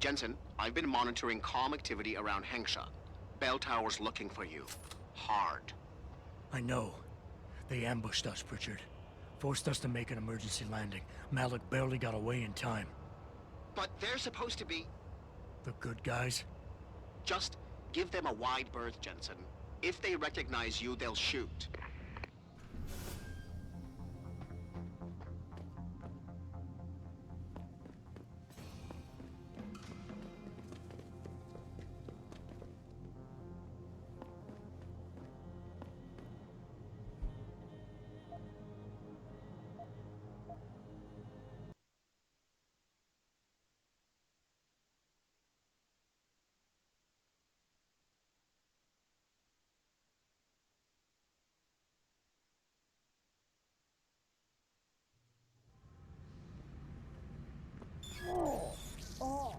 Jensen, I've been monitoring comm activity around Hengsha. Bell Tower's looking for you. Hard. I know. They ambushed us, Pritchard. Forced us to make an emergency landing. Malik barely got away in time. But they're supposed to be... The good guys? Just give them a wide berth, Jensen. If they recognize you, they'll shoot. Oh.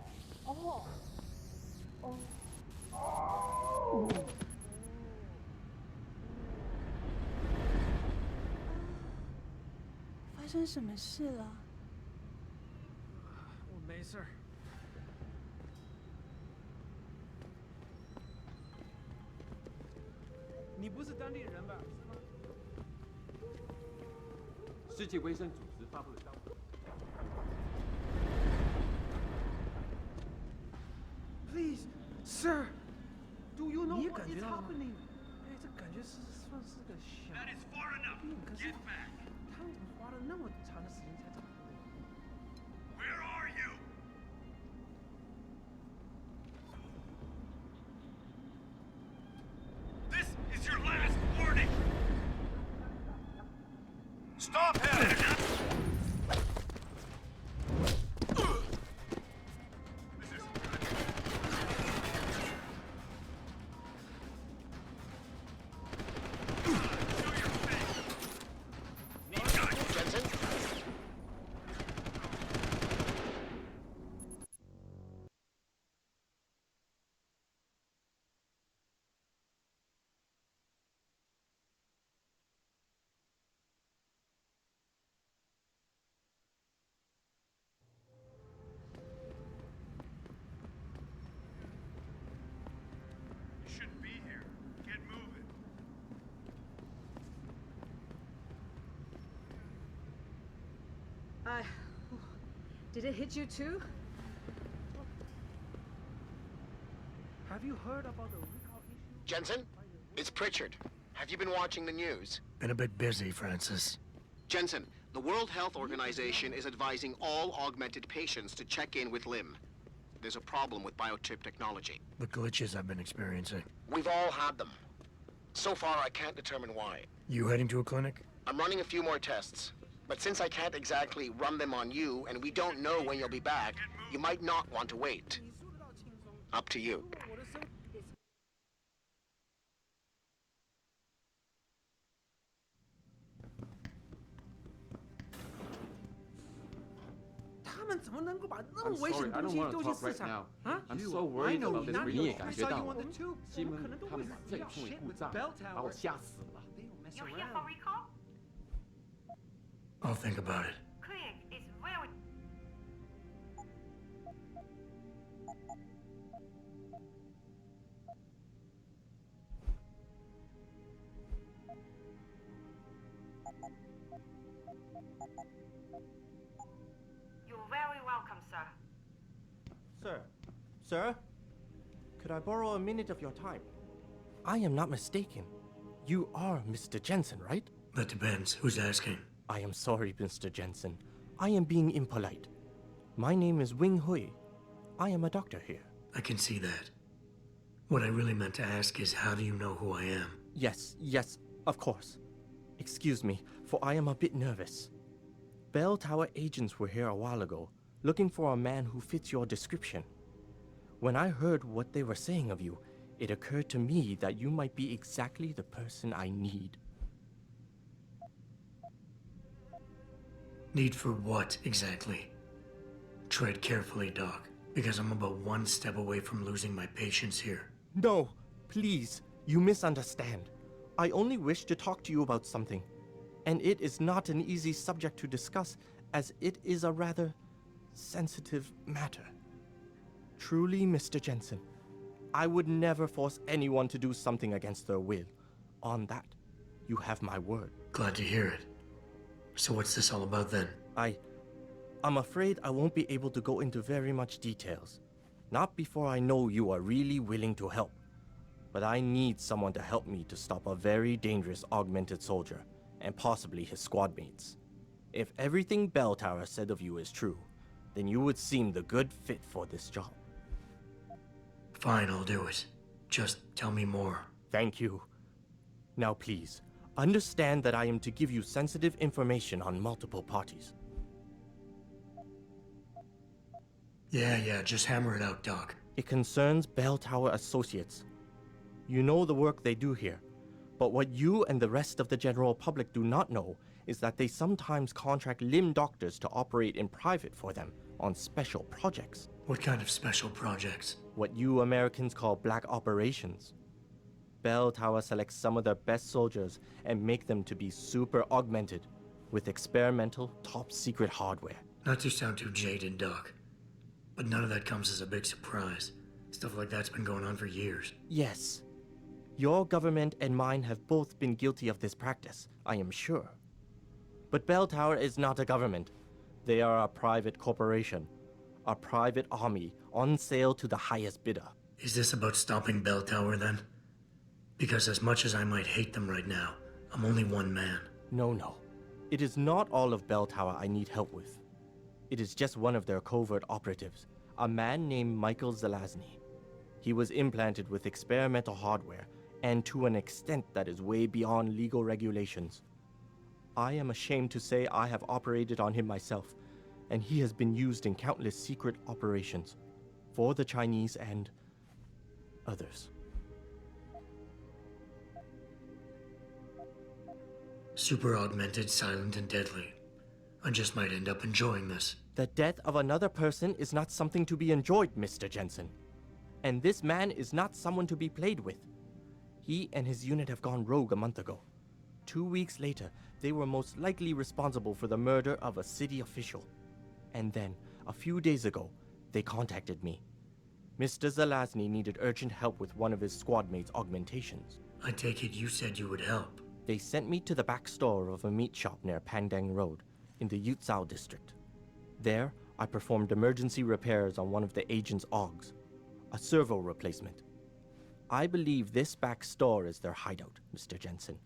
发生什么事了？我没事儿。你不是当地人吧？是吗？世界卫生组织发布的消息。Please, sir, do you know what is happening? 哎，这感觉算是个小病，可是他们怎么花了那么长的时间才找到？Where are you? This is your last warning. Stop him! Shouldn't be here. Get moving. Did it hit you too? Have you heard about the recall issue? Jensen, it's Pritchard. Have you been watching the news? Been a bit busy, Francis. Jensen, the World Health Organization is advising all augmented patients to check in with Lim. There's a problem with biochip technology. The glitches I've been experiencing. We've all had them. So far, I can't determine why. You heading to a clinic? I'm running a few more tests. But since I can't exactly run them on you, and we don't know when you'll be back, you might not want to wait. Up to you. 他们怎么能够把那么危险的东西丢进市场啊 I'm so worried about this. 你也感觉到了，西门他们把这个冲一故障，把我吓死了。 You're here for recall? I'll think about it. Clinic is very... You're very welcome, sir. Sir, could I borrow a minute of your time? I am not mistaken. You are Mr. Jensen, right? That depends. Who's asking? I am sorry, Mr. Jensen. I am being impolite. My name is Wing Hui. I am a doctor here. I can see that. What I really meant to ask is, how do you know who I am? Yes, of course. Excuse me, for I am a bit nervous. Bell Tower agents were here a while ago, looking for a man who fits your description. When I heard what they were saying of you, it occurred to me that you might be exactly the person I need. Need for what, exactly? Tread carefully, Doc, because I'm about one step away from losing my patience here. No, please, you misunderstand. I only wish to talk to you about something. And it is not an easy subject to discuss, as it is a rather sensitive matter. Truly, Mr. Jensen, I would never force anyone to do something against their will. On that, you have my word. Glad to hear it. So what's this all about then? I'm afraid I won't be able to go into very much details. Not before I know you are really willing to help. But I need someone to help me to stop a very dangerous augmented soldier, and possibly his squad mates. If everything Bell Tower said of you is true, then you would seem the good fit for this job. Fine, I'll do it. Just tell me more. Thank you. Now please, understand that I am to give you sensitive information on multiple parties. Yeah, just hammer it out, Doc. It concerns Bell Tower Associates. You know the work they do here, but what you and the rest of the general public do not know is that they sometimes contract limb doctors to operate in private for them on special projects. What kind of special projects? What you Americans call black operations. Bell Tower selects some of their best soldiers and make them to be super augmented with experimental, top-secret hardware. Not to sound too jaded, Doc, but none of that comes as a big surprise. Stuff like that's been going on for years. Yes. Your government and mine have both been guilty of this practice, I am sure. But Bell Tower is not a government. They are a private corporation. A private army on sale to the highest bidder. Is this about stopping Bell Tower then? Because as much as I might hate them right now, I'm only one man. No. It is not all of Bell Tower I need help with. It is just one of their covert operatives, a man named Michael Zelazny. He was implanted with experimental hardware, and to an extent that is way beyond legal regulations. I am ashamed to say I have operated on him myself, and he has been used in countless secret operations for the Chinese and others. Super augmented, silent, and deadly. I just might end up enjoying this. The death of another person is not something to be enjoyed, Mr. Jensen. And this man is not someone to be played with. He and his unit have gone rogue a month ago. 2 weeks later, they were most likely responsible for the murder of a city official. And then, a few days ago, they contacted me. Mr. Zelazny needed urgent help with one of his squad mates' augmentations. I take it you said you would help. They sent me to the back store of a meat shop near Pandang Road, in the Yutzao district. There, I performed emergency repairs on one of the agent's augs, a servo replacement. I believe this back store is their hideout, Mr. Jensen.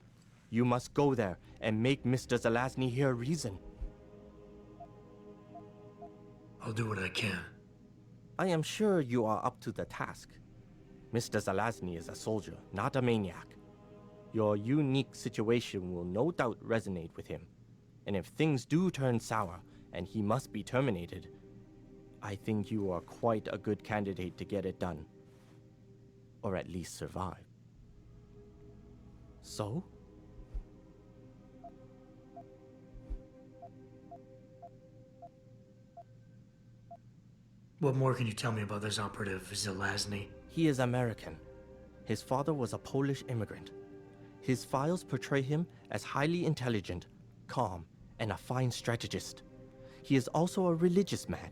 You must go there and make Mr. Zelazny hear reason. I'll do what I can. I am sure you are up to the task. Mr. Zelazny is a soldier, not a maniac. Your unique situation will no doubt resonate with him. And if things do turn sour and he must be terminated, I think you are quite a good candidate to get it done. Or at least survive. So? What more can you tell me about this operative, Zelazny? He is American. His father was a Polish immigrant. His files portray him as highly intelligent, calm, and a fine strategist. He is also a religious man.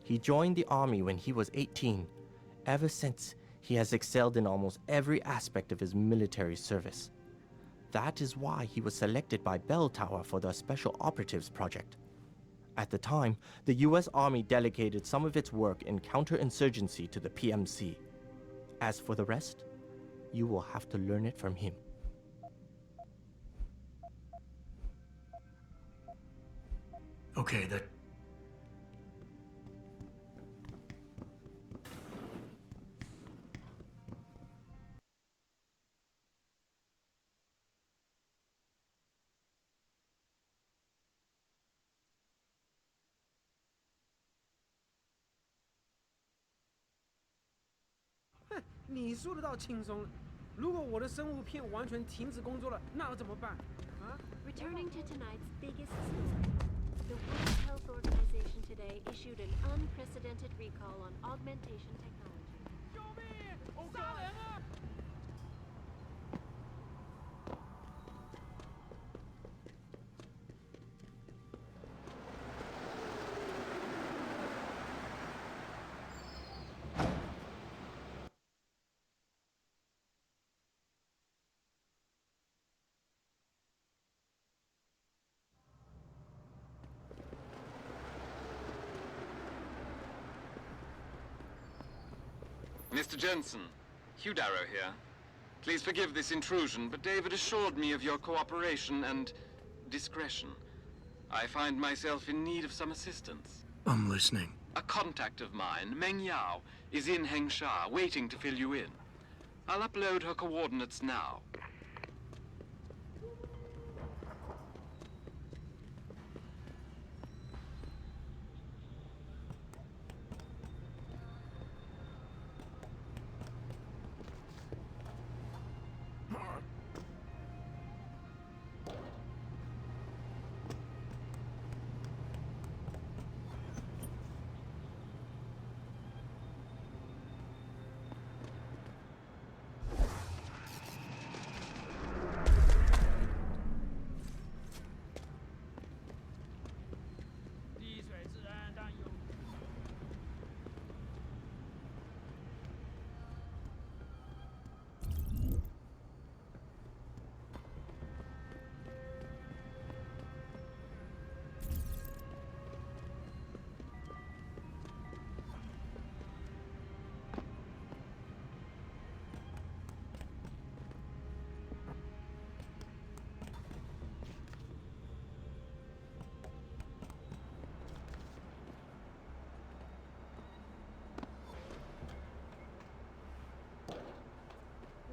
He joined the army when he was 18. Ever since, he has excelled in almost every aspect of his military service. That is why he was selected by Bell Tower for the Special Operatives Project. At the time, the US Army delegated some of its work in counterinsurgency to the PMC. As for the rest, you will have to learn it from him. Okay, that...哼，你说的倒轻松了。如果我的生物片完全停止工作了，那要怎么办？啊？ Returning to tonight's biggest story, the World Health Organization today issued an unprecedented recall on augmentation technology. 救命！杀人啊！ The Mr. Jensen, Hugh Darrow here. Please forgive this intrusion, but David assured me of your cooperation and discretion. I find myself in need of some assistance. I'm listening. A contact of mine, Meng Yao, is in Hengsha, waiting to fill you in. I'll upload her coordinates now.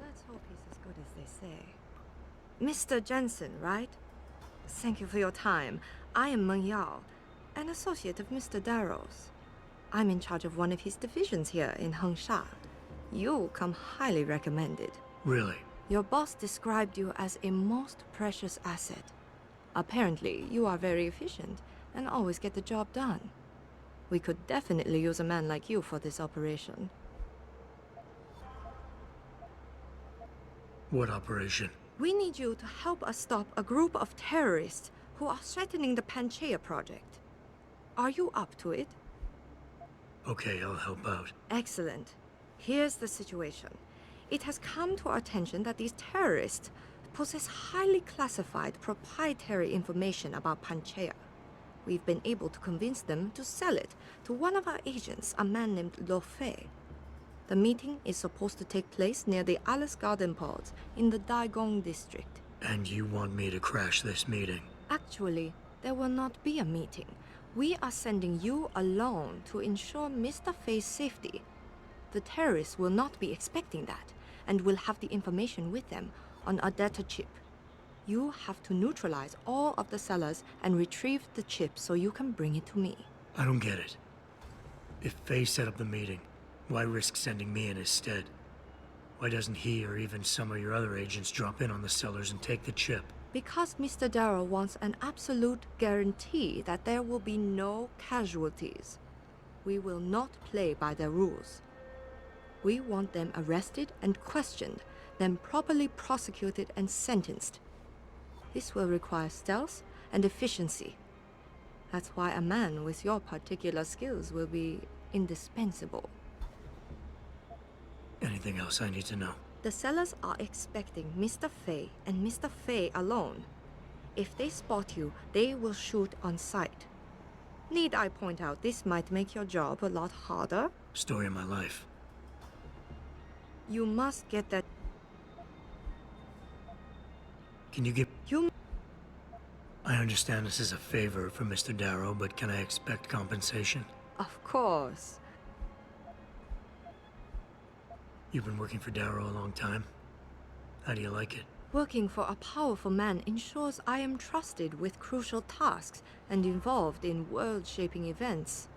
Let's hope he's as good as they say. Mr. Jensen, right? Thank you for your time. I am Meng Yao, an associate of Mr. Darrow's. I'm in charge of one of his divisions here in Hengsha. You come highly recommended. Really? Your boss described you as a most precious asset. Apparently, you are very efficient and always get the job done. We could definitely use a man like you for this operation. What operation? We need you to help us stop a group of terrorists who are threatening the Panchaea project. Are you up to it? Okay, I'll help out. Excellent. Here's the situation. It has come to our attention that these terrorists possess highly classified proprietary information about Panchaea. We've been able to convince them to sell it to one of our agents, a man named Lo Fei. The meeting is supposed to take place near the Alice Garden pods in the Daigong district. And you want me to crash this meeting? Actually, there will not be a meeting. We are sending you alone to ensure Mr. Fei's safety. The terrorists will not be expecting that, and will have the information with them on a data chip. You have to neutralize all of the sellers and retrieve the chip so you can bring it to me. I don't get it. If Fei set up the meeting, why risk sending me in his stead? Why doesn't he or even some of your other agents drop in on the sellers and take the chip? Because Mr. Darrow wants an absolute guarantee that there will be no casualties. We will not play by their rules. We want them arrested and questioned, then properly prosecuted and sentenced. This will require stealth and efficiency. That's why a man with your particular skills will be indispensable. Anything else I need to know? The sellers are expecting Mr. Fei and Mr. Fei alone. If they spot you, they will shoot on sight. Need I point out this might make your job a lot harder? Story of my life. You must get that. Can you give... You... I understand this is a favor for Mr. Darrow, but can I expect compensation? Of course. You've been working for Darrow a long time. How do you like it? Working for a powerful man ensures I am trusted with crucial tasks and involved in world-shaping events.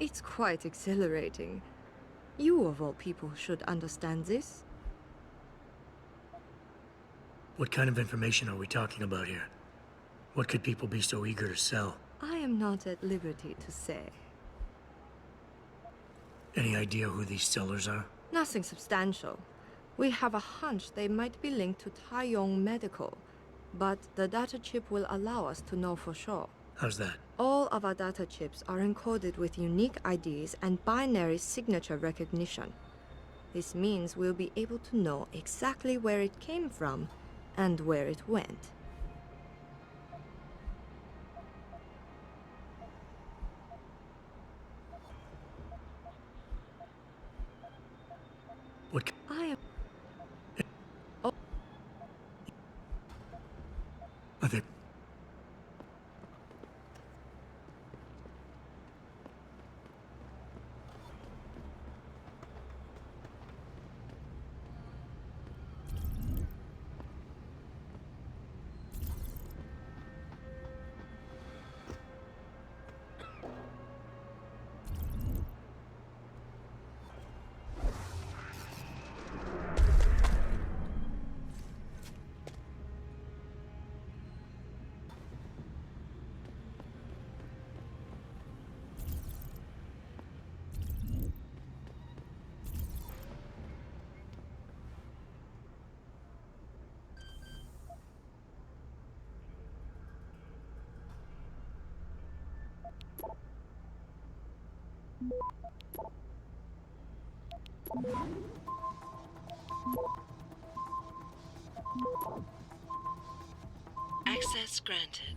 It's quite exhilarating. You, of all people, should understand this. What kind of information are we talking about here? What could people be so eager to sell? I am not at liberty to say. Any idea who these sellers are? Nothing substantial. We have a hunch they might be linked to Taiyong Medical, but the data chip will allow us to know for sure. How's that? All of our data chips are encoded with unique IDs and binary signature recognition. This means we'll be able to know exactly where it came from and where it went. Access granted.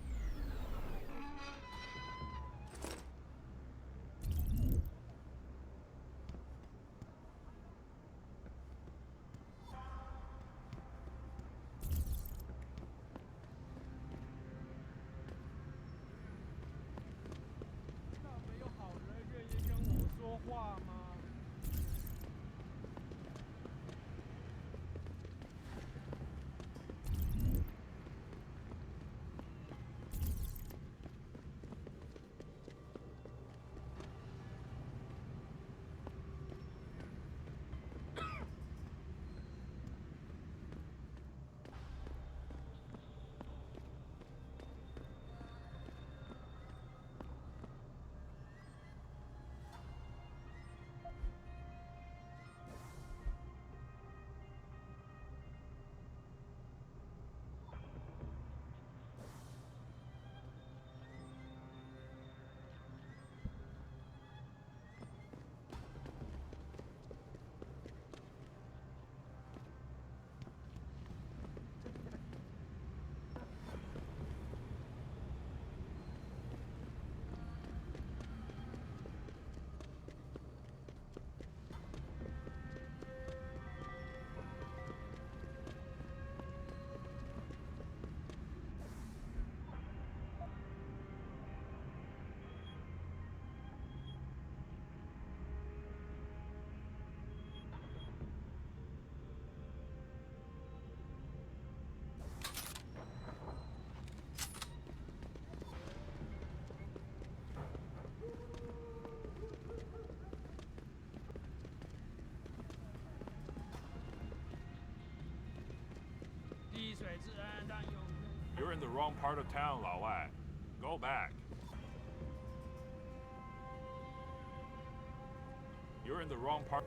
You're in the wrong part of town, Lao Wai. Go back. You're in the wrong part.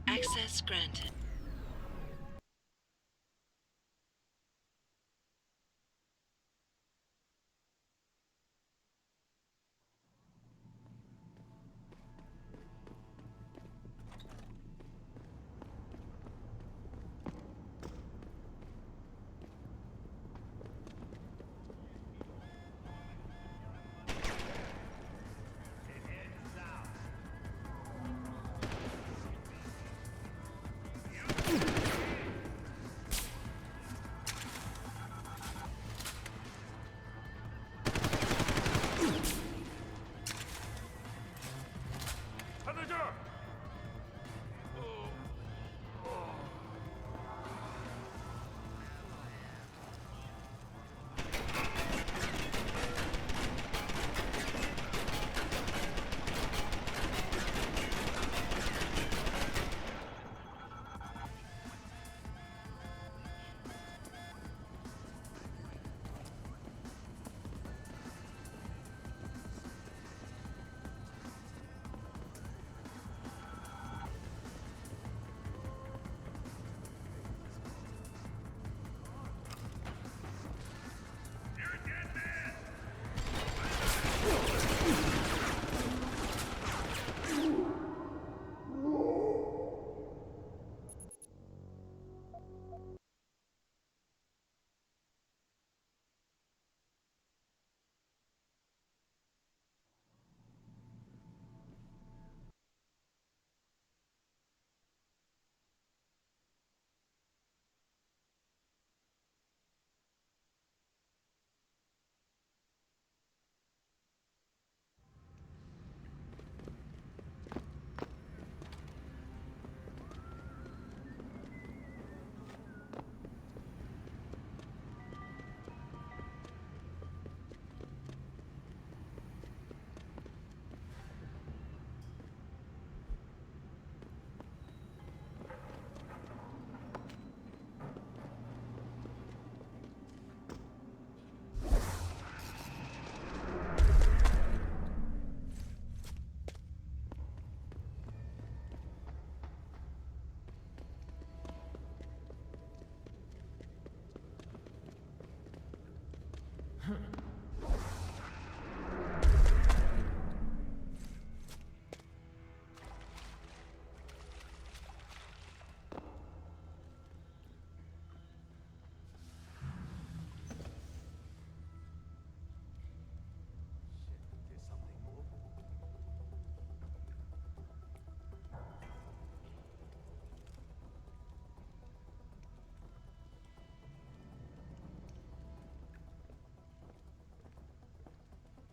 Access granted.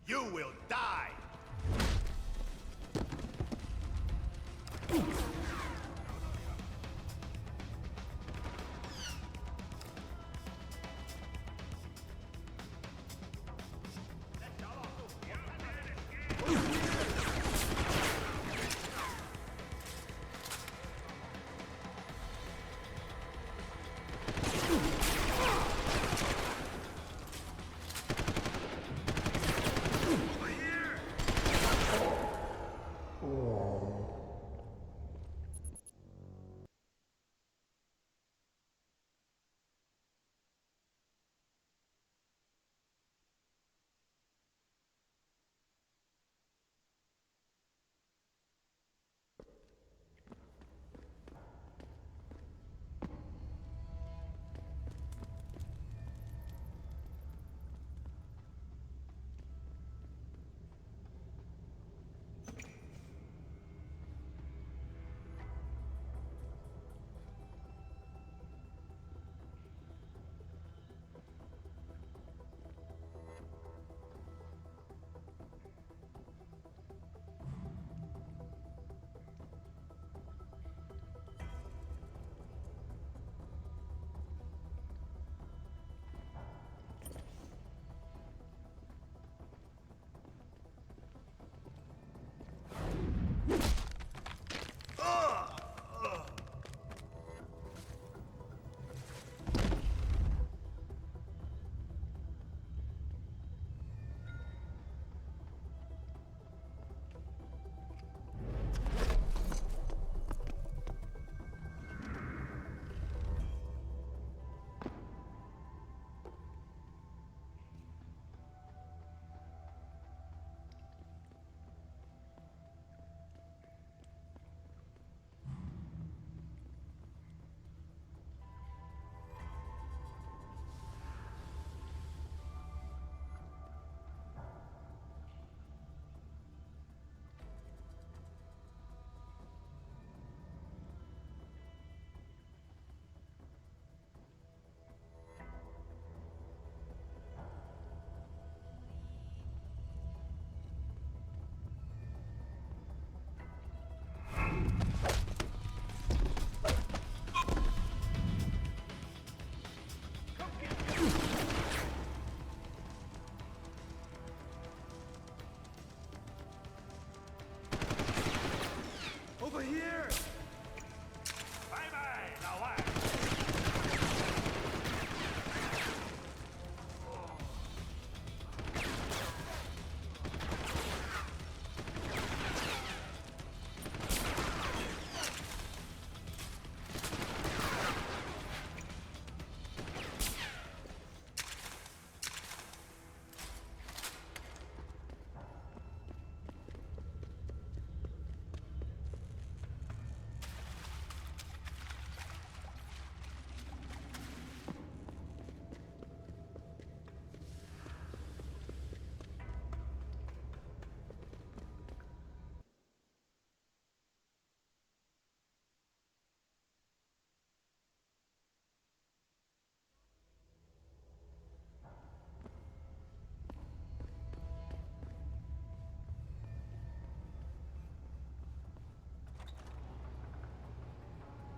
You will die!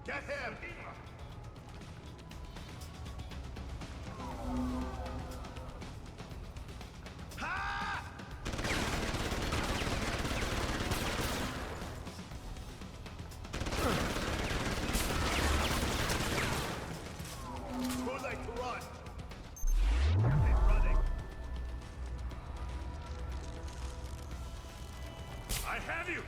Get him! Ha! Too late to run. Keep running. I have you!